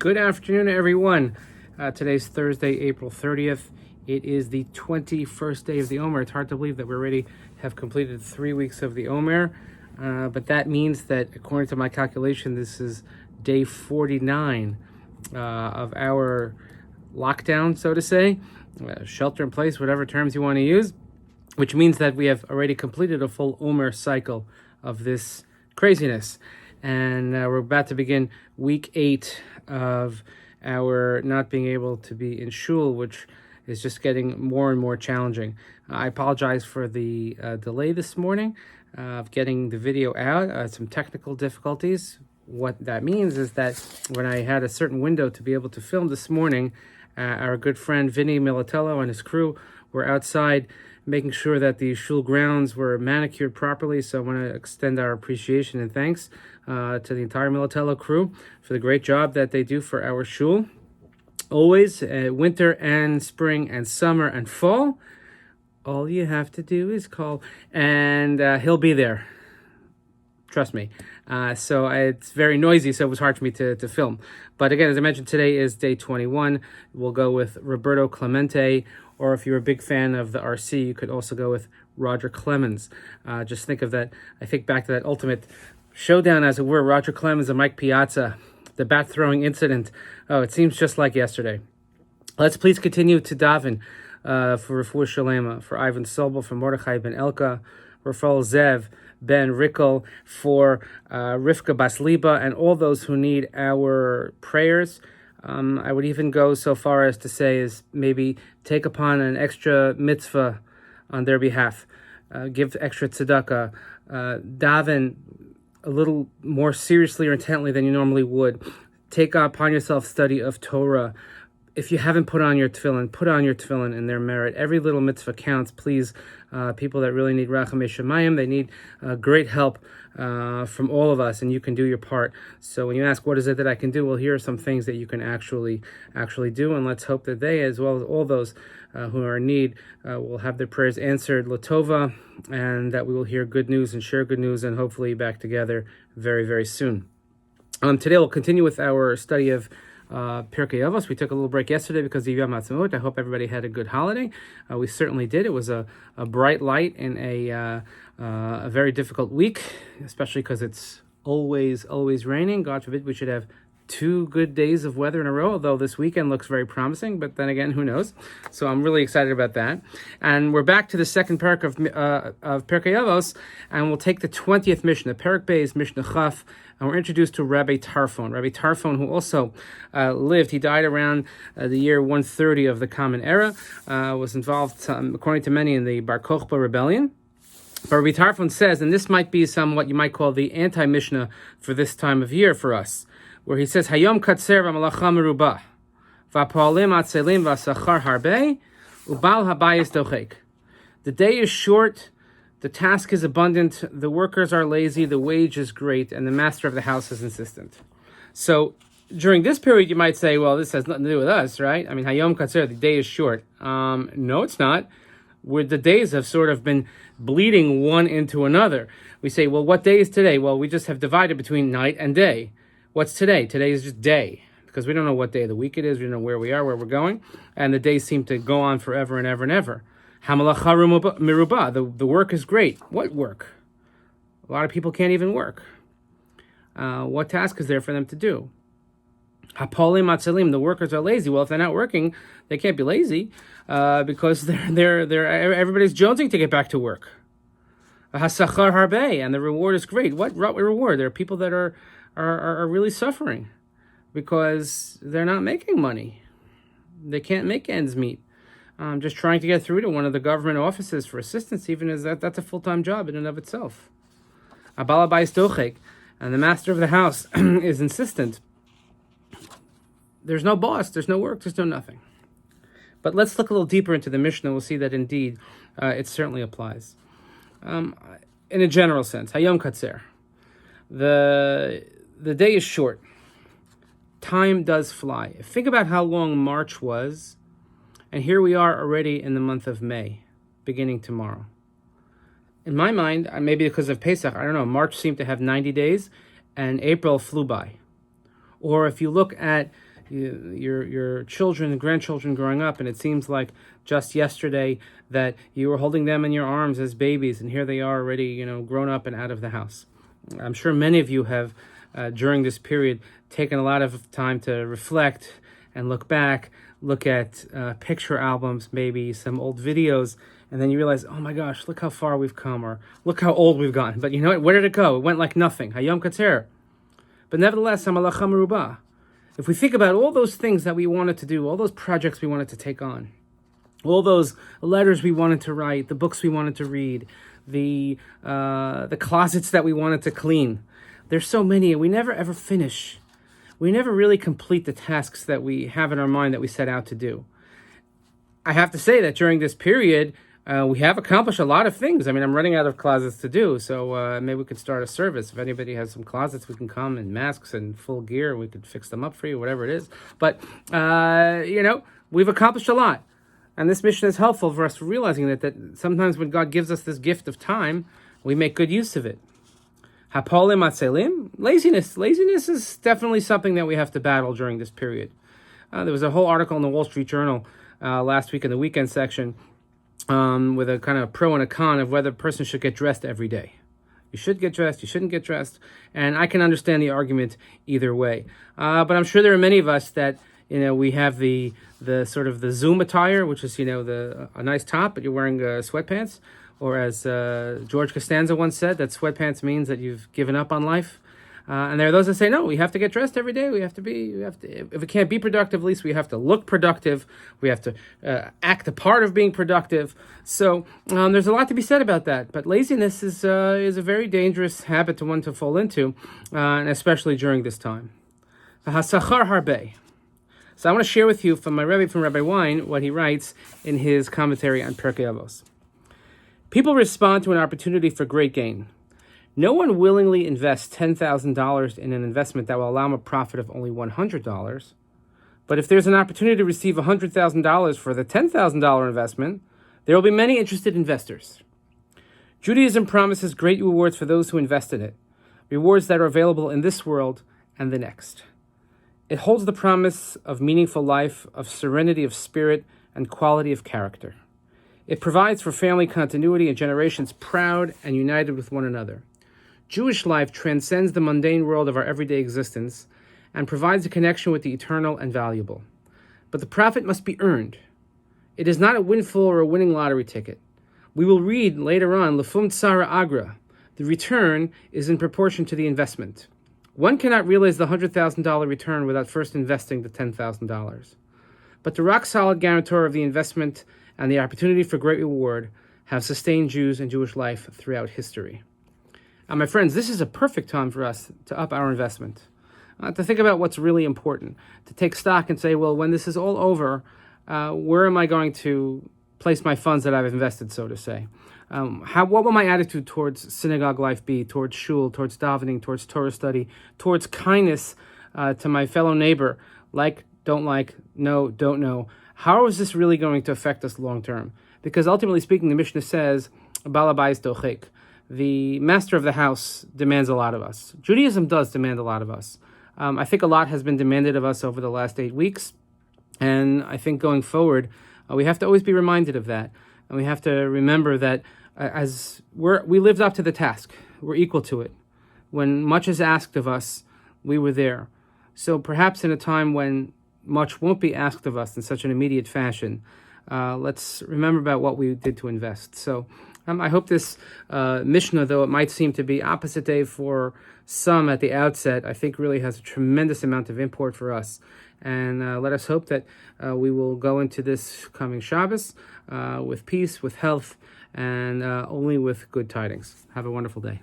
Good afternoon, everyone. Today's Thursday, April 30th. It is the 21st day of the Omer. It's hard to believe that we already have completed 3 weeks of the Omer, but that means that, according to my calculation, this is day 49 of our lockdown, so to say, shelter in place, whatever terms you want to use, which means that we have already completed a full Omer cycle of this craziness. And we're about to begin week 8 of our not being able to be in shul, which is just getting more and more challenging. I apologize for the delay this morning of getting the video out, some technical difficulties. What that means is that when I had a certain window to be able to film this morning, our good friend Vinny Militello and his crew were outside making sure that the shul grounds were manicured properly. So I want to extend our appreciation and thanks to the entire Militello crew for the great job that they do for our shul. Always, winter and spring and summer and fall, all you have to do is call, and he'll be there. Trust me. So it's very noisy, so it was hard for me to film. But again, as I mentioned, today is day 21. We'll go with Roberto Clemente, or if you're a big fan of the RC, you could also go with Roger Clemens. Just think of that. I think back to that ultimate showdown, as it were, Roger Clemens and Mike Piazza, the bat throwing incident. Oh, it seems just like yesterday. Let's please continue to daven for Refuah Shalema, for Ivan Sobel, for Mordechai ben Elka, Rafael Zev ben Rickel, for Rivka Basliba, and all those who need our prayers. I would even go so far as to say is maybe take upon an extra mitzvah on their behalf. Give extra tzedakah. Daven a little more seriously or intently than you normally would. Take upon yourself study of Torah. If you haven't put on your tefillin in their merit. Every little mitzvah counts. Please, people that really need rachamei shamayim, they need great help from all of us, and you can do your part. So when you ask, what is it that I can do? Well, here are some things that you can actually do, and let's hope that they, as well as all those who are in need, will have their prayers answered latova, and that we will hear good news and share good news, and hopefully back together very, very soon. Today we'll continue with our study of Perek Avos. We took a little break yesterday because of Yom Ha'atzmaut. I hope everybody had a good holiday. We certainly did. It was a bright light in a very difficult week, especially because it's always raining. God forbid we should have 2 good days of weather in a row, although this weekend looks very promising, but then again, who knows? So I'm really excited about that. And we're back to the second Perek of Perek Avos, and we'll take the 20th Mishna. Perek Bey is Mishna Chaf, and we're introduced to Rabbi Tarfon. Rabbi Tarfon, who also lived, he died around the year 130 of the Common Era, was involved, according to many, in the Bar Kokhba rebellion. But Rabbi Tarfon says, and this might be what you might call the anti-Mishnah for this time of year for us, where he says, Hayom katser v'malacha merubah, v'poalim atzelim v'asachar harbei, ubal habayis dochek. The day is short, the task is abundant, the workers are lazy, the wage is great, and the master of the house is insistent. So during this period, you might say, well, this has nothing to do with us, right? I mean, Hayom katser, the day is short. No, it's not. Where the days have sort of been bleeding one into another. We say, well, what day is today? Well, we just have divided between night and day. What's today? Today is just day, because we don't know what day of the week it is. We don't know where we are, where we're going, and the days seem to go on forever and ever and ever. Hamalacha merubah, the work is great. What work? A lot of people can't even work. What task is there for them to do? Hapolim atzelim, the workers are lazy. Well, if they're not working, they can't be lazy because they're everybody's jonesing to get back to work. Hasachar harbei, and the reward is great. What reward? There are people that are really suffering because they're not making money. They can't make ends meet. Just trying to get through to one of the government offices for assistance, even as that's a full-time job in and of itself. Abala bayis dochek, and the master of the house is insistent. There's no boss, there's no work, there's no nothing. But let's look a little deeper into the Mishnah. We'll see that indeed it certainly applies. In a general sense, Hayom Katzer. The day is short. Time does fly. Think about how long March was, and here we are already in the month of May, beginning tomorrow. In my mind, maybe because of Pesach, I don't know, March seemed to have 90 days, and April flew by. Or if you look at your children and grandchildren growing up, and it seems like just yesterday that you were holding them in your arms as babies, and here they are already, grown up and out of the house. I'm sure many of you have, during this period, taken a lot of time to reflect and look back, look at picture albums, maybe some old videos, and then you realize, oh my gosh, look how far we've come, or look how old we've gotten. But you know what? Where did it go? It went like nothing. Hayom Katzer. But nevertheless, Hamalacha Merubah. If we think about all those things that we wanted to do, all those projects we wanted to take on, all those letters we wanted to write, the books we wanted to read, the closets that we wanted to clean, there's so many, and we never ever finish. We never really complete the tasks that we have in our mind that we set out to do. I have to say that during this period, we have accomplished a lot of things. I mean, I'm running out of closets to do, so maybe we could start a service. If anybody has some closets, we can come in masks and full gear. We could fix them up for you, whatever it is. But, we've accomplished a lot. And this mission is helpful for us realizing that sometimes when God gives us this gift of time, we make good use of it. Hapolim atzelim, laziness. Laziness is definitely something that we have to battle during this period. There was a whole article in the Wall Street Journal last week in the weekend section with a kind of pro and a con of whether a person should get dressed every day. You should get dressed, you shouldn't get dressed, and I can understand the argument either way. But I'm sure there are many of us that, we have the sort of the Zoom attire, which is, a nice top, but you're wearing sweatpants. Or as George Costanza once said, that sweatpants means that you've given up on life. And there are those that say, no, we have to get dressed every day. If we can't be productive, at least we have to look productive. We have to act a part of being productive. So there's a lot to be said about that. But laziness is a very dangerous habit to fall into, and especially during this time. Hasachar harbe. So I want to share with you from Rabbi Wein, what he writes in his commentary on Perek Avos. People respond to an opportunity for great gain. No one willingly invests $10,000 in an investment that will allow him a profit of only $100. But if there's an opportunity to receive $100,000 for the $10,000 investment, there will be many interested investors. Judaism promises great rewards for those who invest in it, rewards that are available in this world and the next. It holds the promise of meaningful life, of serenity of spirit, and quality of character. It provides for family continuity and generations proud and united with one another. Jewish life transcends the mundane world of our everyday existence and provides a connection with the eternal and valuable. But the profit must be earned. It is not a windfall or a winning lottery ticket. We will read later on, Lefum Tsara Agra. The return is in proportion to the investment. One cannot realize the $100,000 return without first investing the $10,000. But the rock-solid guarantor of the investment and the opportunity for great reward have sustained Jews and Jewish life throughout history. And my friends, this is a perfect time for us to up our investment, to think about what's really important, to take stock and say, well, when this is all over, where am I going to place my funds that I've invested, so to say? What will my attitude towards synagogue life be, towards shul, towards davening, towards Torah study, towards kindness to my fellow neighbor, like, don't like, no, don't know? How is this really going to affect us long term? Because ultimately speaking, the Mishna says, Baal habayis dochek. The master of the house demands a lot of us. Judaism does demand a lot of us. I think a lot has been demanded of us over the last 8 weeks. And I think going forward, we have to always be reminded of that. And we have to remember that as we lived up to the task, we're equal to it. When much is asked of us, we were there. So perhaps in a time when much won't be asked of us in such an immediate fashion, let's remember about what we did to invest. So I hope this Mishna, though it might seem to be opposite day for some at the outset, I think really has a tremendous amount of import for us. And let us hope that we will go into this coming Shabbos with peace, with health, and only with good tidings. Have a wonderful day.